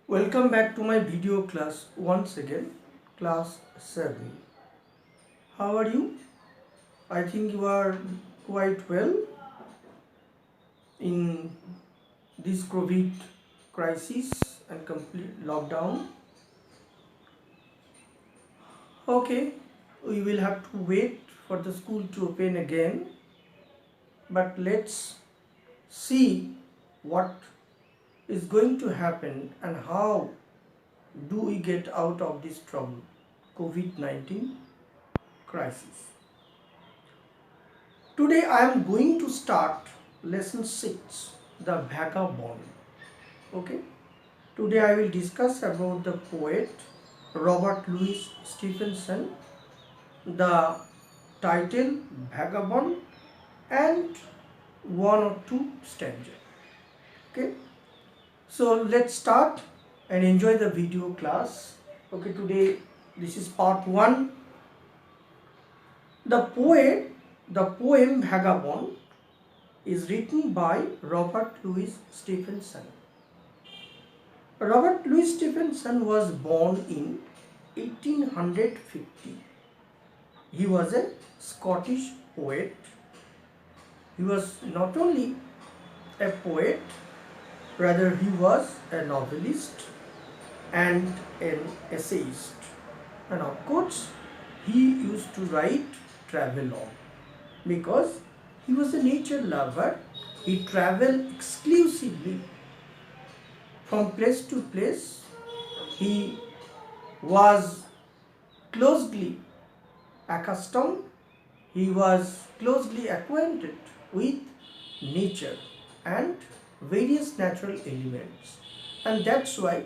Welcome back to my video class once again, class 7. How are you? I think you are quite well in this COVID crisis and complete lockdown. Okay, we will have to wait for the school to open again, but let's see what is going to happen and how do we get out of this trouble, COVID-19 crisis. Today I am going to start lesson 6, the vagabond. Okay. Today I will discuss about the poet Robert Louis Stevenson, the title Vagabond and one or two stanzas. Okay. So let's start and enjoy the video class. Okay, today this is part 1. The poem Vagabond is written by Robert Louis Stevenson. Robert Louis Stevenson was born in 1850. He was a Scottish poet. He was not only a poet, rather he was a novelist and an essayist. And of course, he used to write travelogue because he was a nature lover. He traveled exclusively from place to place. He was closely accustomed, he was closely acquainted with nature and various natural elements. And that's why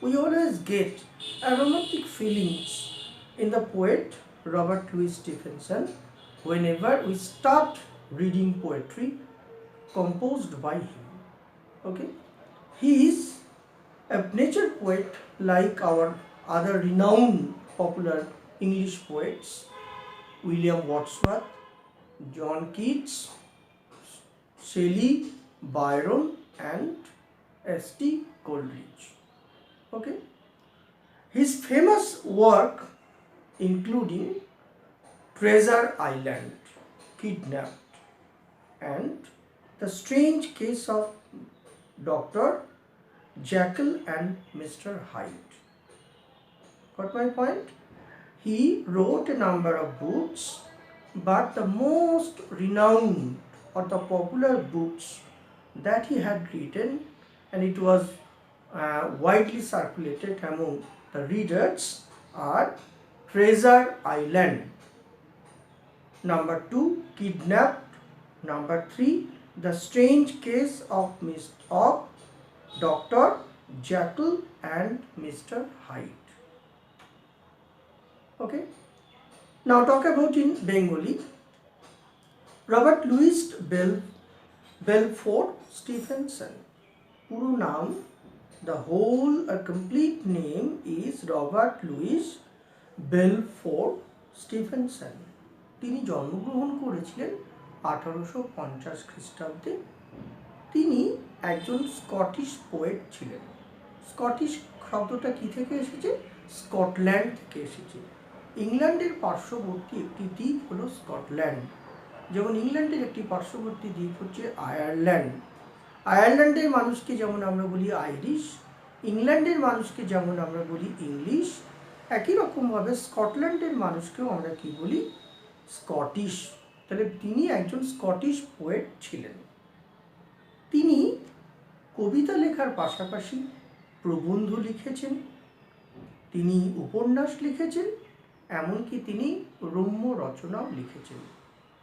we always get aromatic feelings in the poet Robert Louis Stevenson whenever we start reading poetry composed by him. Okay, he is a nature poet like our other renowned popular English poets William Wordsworth, John Keats, Shelley, Byron and S.T. Coleridge. Okay, his famous work including Treasure Island, Kidnapped and The Strange Case of Dr. Jekyll and Mr. Hyde. Got my point? He wrote a number of books, but the most renowned or the popular books that he had written, and it was widely circulated among the readers, are Treasure Island, number 2, Kidnapped, number 3, The Strange Case of Dr. Jekyll and Mr. Hyde. Okay. Now talk about in Bengali. Robert Louis Belfort Stevenson. Puro naam, the whole complete name is Robert Louis Belfort Stevenson. তিনি জন্মগ্রহণ করেছিলেন 1850 খ্রিস্টাব্দে। তিনি একজন Scottish poet ছিলেন। Scottish শব্দটা কি থেকে এসেছে? স্কটল্যান্ড থেকে এসেছে। ইংল্যান্ডের পার্শ্ববর্তী একটি দ্বীপ হলো স্কটল্যান্ড, যেমন ইংল্যান্ডের একটি পার্শ্ববর্তী দ্বীপ হচ্ছে আয়ারল্যান্ড। আয়ারল্যান্ডের মানুষকে যেমন আমরা বলি আইরিশ, ইংল্যান্ডের মানুষকে যেমন আমরা বলি ইংলিশ, একই রকমভাবে স্কটল্যান্ডের মানুষকেও আমরা কি বলি? স্কটিশ। তাহলে তিনি একজন স্কটিশ পোয়েট ছিলেন। তিনি কবিতা লেখার পাশাপাশি প্রবন্ধ লিখেছেন, তিনি উপন্যাস লিখেছেন, এমনকি তিনি রম্য রচনাও লিখেছেন।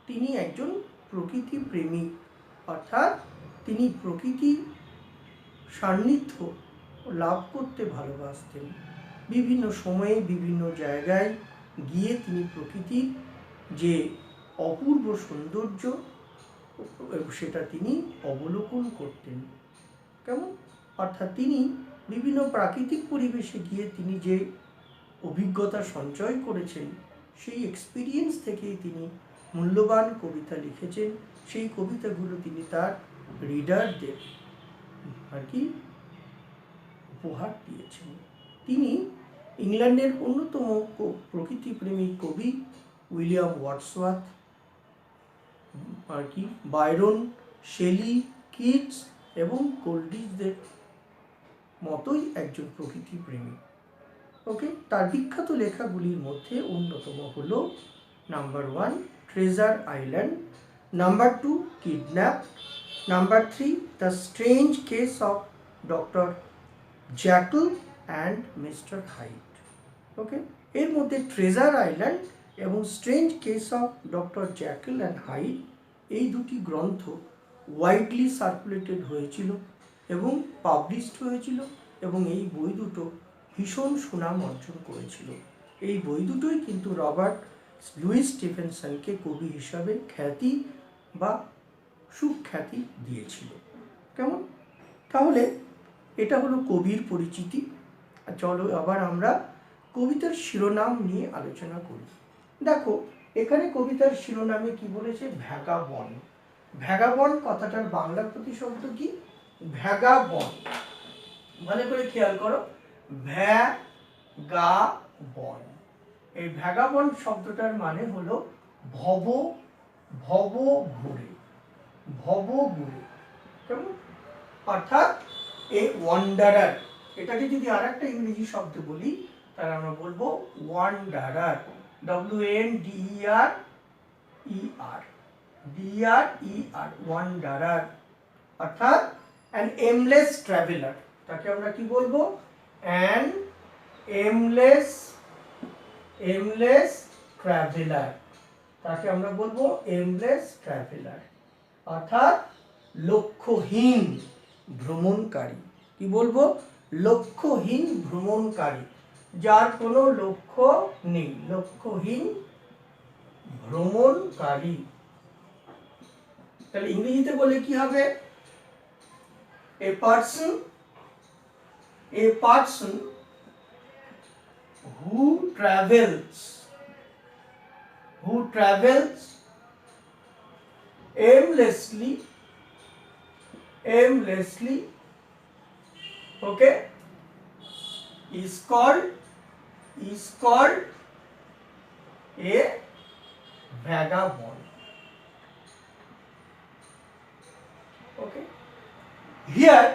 তিনি একজন প্রকৃতি প্রেমিক, অর্থাৎ তিনি প্রকৃতির সান্নিধ্য লাভ করতে ভালোবাসতেন। বিভিন্ন সময়ে বিভিন্ন জায়গায় গিয়ে তিনি প্রকৃতির যে অপূর্ব সৌন্দর্য সেটা তিনি অবলোকন করতেন। কেমন? অর্থাৎ তিনি বিভিন্ন প্রাকৃতিক পরিবেশে গিয়ে তিনি যে অভিজ্ঞতা সঞ্চয় করেছেন, সেই এক্সপিরিয়েন্স থেকেই তিনি মূল্যবান কবিতা লিখেছেন। সেই কবিতাগুলো তিনি তার রিডারদের আর কি উপহার দিয়েছেন। তিনি ইংল্যান্ডের অন্যতম প্রকৃতিপ্রেমী কবি উইলিয়াম ওয়ার্ডসওয়ার্থ, আর কি বায়রন, শেলি, কিটস এবং কোলরিজদের মতোই একজন প্রকৃতিপ্রেমী। ওকে, তার বিখ্যাত লেখাগুলির মধ্যে অন্যতম হলো number 1 treasure island, number 2 kidnap, number 3 the strange case of doctor Jekyll and mister Hyde. Okay, এর মধ্যে ট্রেজার আইল্যান্ড এবং strange case of doctor Jekyll and Hyde এই দুটি গ্রন্থ ওয়াইডলি সার্কুলেটেড হয়েছিল এবং পাবলিশড হয়েছিল, এবং এই বই দুটো ভীষণ সুনাম অর্জন করেছিল। এই বই দুটোই কিন্তু রবার্ট লুইস স্টিফেনসনকে কবি হিসাবে খ্যাতি বা সুখ্যাতি দিয়েছিল। কেমন? তাহলে এটা হলো কবির পরিচিতি। চলো আবার আমরা কবিতার শিরোনাম নিয়ে আলোচনা করি। দেখো, এখানে কবিতার শিরোনামে কি বলেছে? ভ্যাগাবন। ভ্যাগাবন কথাটার বাংলা প্রতিশব্দ কি? ভ্যাগাবন। ভালো করে খেয়াল করো, ভ্যাগাবন। এই ভ্যাগাবন শব্দটার মানে হলো ভব, ভব ঘুরে, ভব ঘুরে। কেমন? অর্থাৎ এ ওয়ান্ডারার। এটাকে যদি আর একটা ইংরেজি শব্দ বলি তাহলে আমরা বলবো ওয়ান্ডারার, WANDER, DRER, ওয়ান্ডারার, অর্থাৎ অ্যান এমলেস ট্রাভেলার। তাকে আমরা কি বলবো? An aimless traveller. তাকে আমরা বলবো এমলেস ট্রাভেলার, অর্থাৎ লক্ষ্যহীন ভ্রমণকারী। কি বলবো? লক্ষ্যহীন ভ্রমণকারী, যার কোনো লক্ষ্য নেই, লক্ষ্যহীন ভ্রমণকারী। তাহলে ইংরেজিতে বলে কি হবে? A person who travels aimlessly, okay, is called a vagabond. Okay, here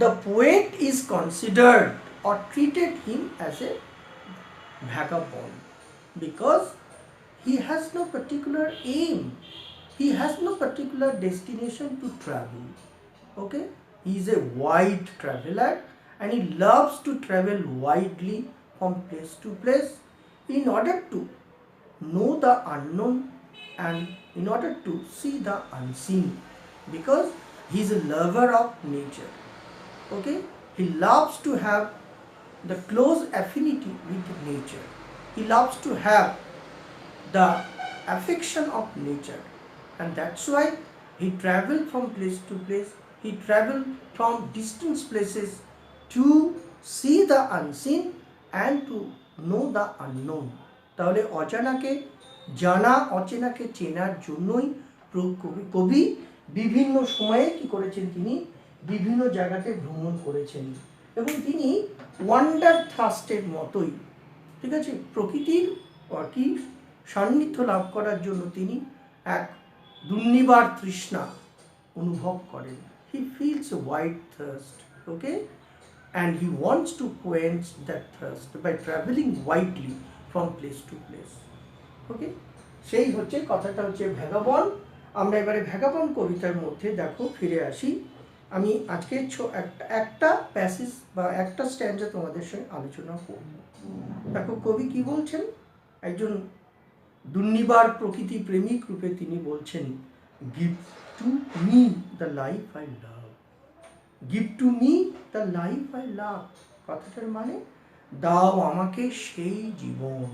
the poet is considered or treated him as a vagabond because he has no particular aim, he has no particular destination to travel. Okay, he is a wide traveler and he loves to travel widely from place to place in order to know the unknown and in order to see the unseen, because he is a lover of nature. Okay, he loves to have the close affinity with nature, he loves to have the affection of nature, and that's why he traveled from place to place, he traveled from distant places to see the unseen and to know the unknown. তাহলে অজানাকে জানা, অচেনাকে চেনার জন্যই কবি বিভিন্ন সময়ে কি করেছেন? তিনি বিভিন্ন জায়গাতে ভ্রমণ করেছেন এবং তিনি ওয়ান্ডার থার্স্টের মতোই, ঠিক আছে, প্রকৃতির কি সান্নিধ্য লাভ করার জন্য তিনি এক দুর্নিবার তৃষ্ণা অনুভব করেন। He feels a wide thirst, okay, and he wants to quench that thirst by traveling widely from place to place. Okay, সেই হচ্ছে কথাটা, হচ্ছে ভ্যাগাবন। আমরা এবারে ভ্যাগাবন কবিতার মধ্যে দেখো ফিরে আসি। আমি আজকে একটা প্যাসেজ বা একটা স্ট্যান্জা তোমাদের সঙ্গে আলোচনা করব। দেখো কবি কি বলছেন? একজন দুর্নিবার প্রকৃতি প্রেমিক রূপে তিনি বলছেন, give to me the life I love, give to me the life I love. কথাটার মানে দাও আমাকে সেই জীবন,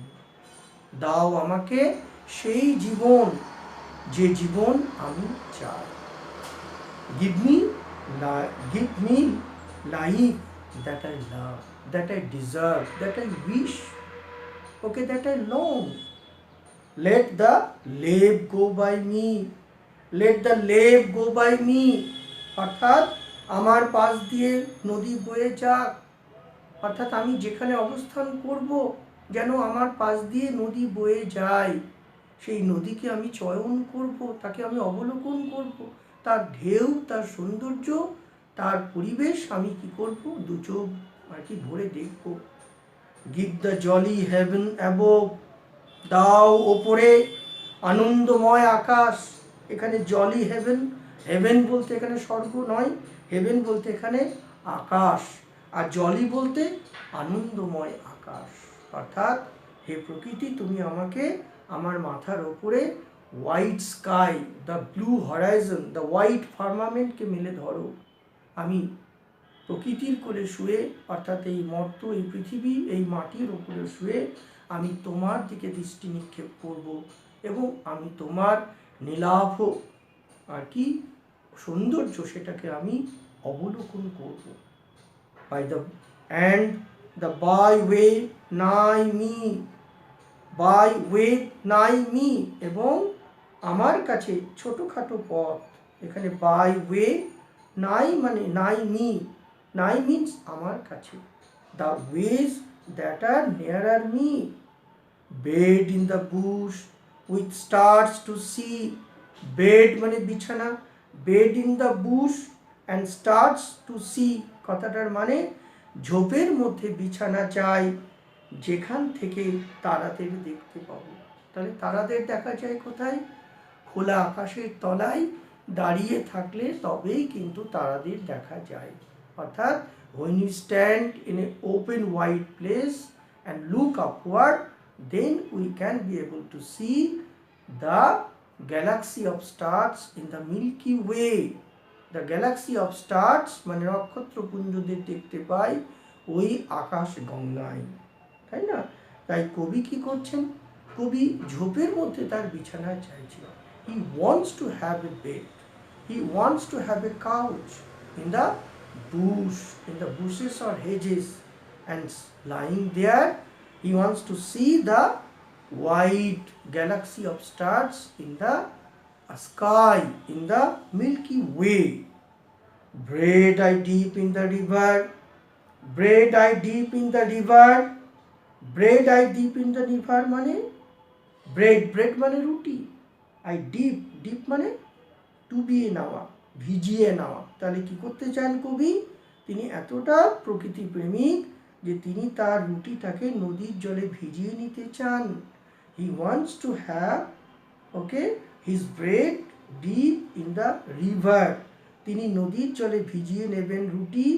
দাও আমাকে সেই জীবন, যে জীবন আমি চাই। Give me life that I love, that I deserve, that I wish, okay, that I long. Let the lave go by me, let the lave go by me, অর্থাৎ আমার পাশ দিয়ে নদী বয়ে যাক, অর্থাৎ আমি যেখানে অবস্থান করব যেন আমার পাশ দিয়ে নদী বয়ে যায়, সেই নদীকে আমি চয়ন করব, তাকে আমি অবলোকন করব, তার ঢেউ, তার সৌন্দর্য, তার পরিবেশ আমি কি করব, দু চোখ আর কি ভরে দেখব। Give the jolly heaven above, দাও ওপরে আনন্দময় আকাশ। এখানে জলি হেভেন, হেভেন বলতে এখানে স্বর্গ নয়, হেভেন বলতে এখানে আকাশ, আর জলি বলতে আনন্দময় আকাশ। অর্থাৎ হে প্রকৃতি, তুমি আমাকে আমার মাথার ওপরে white sky, the blue horizon, the white ফার্মামেন্টকে মেলে ধরো। আমি প্রকৃতির কোলে শুয়ে, অর্থাৎ এই মর্ত, এই পৃথিবী, এই মাটির ওপরে শুয়ে আমি তোমার দিকে দৃষ্টি নিক্ষেপ করব এবং আমি তোমার নীলাভ আর কি সৌন্দর্য সেটাকে আমি অবলোকন করব। By the and the byway nigh me, byway nigh me, এবং আমার কাছে ছোটোখাটো পথ, এখানে বাই ওয়ে নাই মানে নাই মি, নাই মিনস আমার কাছে, the ways that are nearer me, bed in the bush with stars to see, bed মানে বিছানা, bed in the bush and stars to see, কথাটার মানে ঝোপের মধ্যে বিছানা চাই যেখান থেকে তারাদের দেখতে পাবো। তাহলে তারাদের দেখা যায় কোথায়? খোলা আকাশের তলায় দাঁড়িয়ে থাকলে তবেই কিন্তু তারাদের দেখা যায়। অর্থাৎ when you stand in an open wide place and look upward, then we can be able to see the galaxy of stars in the Milky Way. The galaxy of stars মানে নক্ষত্রপুঞ্জদের দেখতে পাই ওই আকাশ গঙ্গায়, তাই না? তাই কবি কি করছেন? কবি ঝোপের মধ্যে তার বিছানা চাইছে। He wants to have a bed. He wants to have a couch in the bush, in the bushes or hedges, and lying there, he wants to see the wide galaxy of stars in the sky, in the Milky Way. Bread I deep in the river, bread I deep in the river, bread I deep in the river মানে bread, bread মানে রুটি, I deep, deep মানে ডুবিয়ে নেওয়া, ভিজিয়ে নেওয়া। তাহলে কি করতে চান কবি? তিনি এতটা প্রকৃতি প্রেমিক যে তিনি তার রুটিটাকে নদীর জলে ভিজিয়ে নিতে চান। He wants to have okay his bread dip in the river, তিনি নদীর জলে ভিজিয়ে নেবেন রুটি।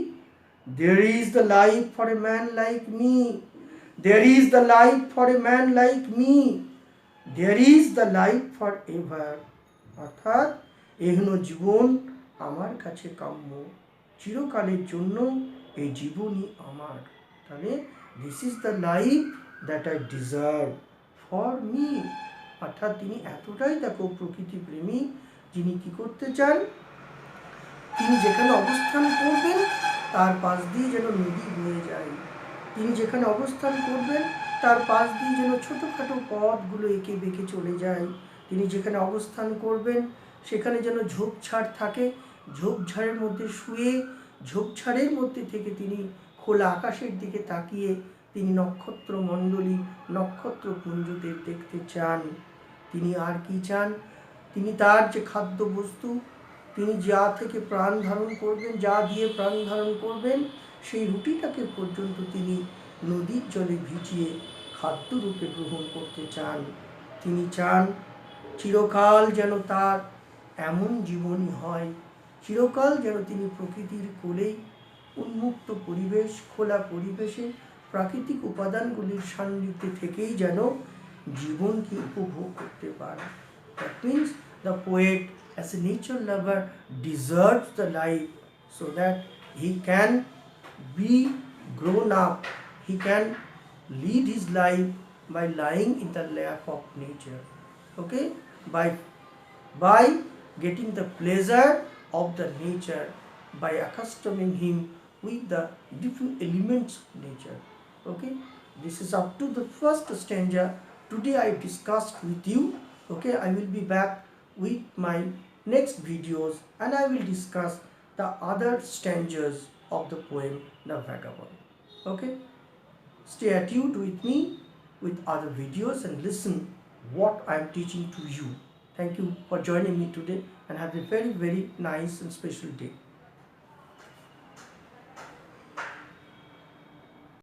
There is the life for a man like me, there is the life for a man like me, there is the life for ever, অর্থাৎ এহন জীবন আমার কাছে কাম্য, চিরকালের জন্য এই জীবনই আমার। তাহলে this is the life that I deserve for me. অর্থাৎ তিনি এতটাই দেখো প্রকৃতি প্রেমী, যিনি কি করতে চান? তিনি যেখানে অবস্থান করবেন তার পাশ দিয়ে যেন নদী বয়ে যায়, তিনি যেখানে অবস্থান করবেন তার পাশ দিয়ে যেন ছোটোখাটো পথগুলো এঁকে বেঁকে চলে যায়, তিনি যেখানে অবস্থান করবেন সেখানে যেন ঝোপঝাড় থাকে, ঝোপঝাড়ের মধ্যে শুয়ে ঝোপঝাড়ের মধ্যে থেকে তিনি খোলা আকাশের দিকে তাকিয়ে তিনি নক্ষত্রমণ্ডলী, নক্ষত্রপুঞ্জদের দেখতে চান। তিনি আর কি চান? তিনি তার যে খাদ্যবস্তু, তিনি যা থেকে প্রাণ ধারণ করবেন, যা দিয়ে প্রাণ ধারণ করবেন, সেই রুটিটাকে পর্যন্ত তিনি নদীর জলে ভিজিয়ে খাদ্যরূপে গ্রহণ করতে চান। তিনি চান চিরকাল যেন তার এমন জীবনই হয়, চিরকাল যেন তিনি প্রকৃতির কোলেই উন্মুক্ত পরিবেশ, খোলা পরিবেশে প্রাকৃতিক উপাদানগুলির সান্নিধ্যে থেকেই যেন জীবনকে উপভোগ করতে পারে। That means the poet as a nature lover deserves the life so that he can be grown up, he can lead his life by lying in the lap of nature, okay, by getting the pleasure of the nature, by accustoming him with the different elements of nature. Okay, this is up to the first stanza. Today I discussed with you. Okay, I will be back with my next videos and I will discuss the other stanzas of the poem The Vagabond. Okay, stay attuned with me with other videos and listen what I am teaching to you. Thank you for joining me today and have a very nice and special day.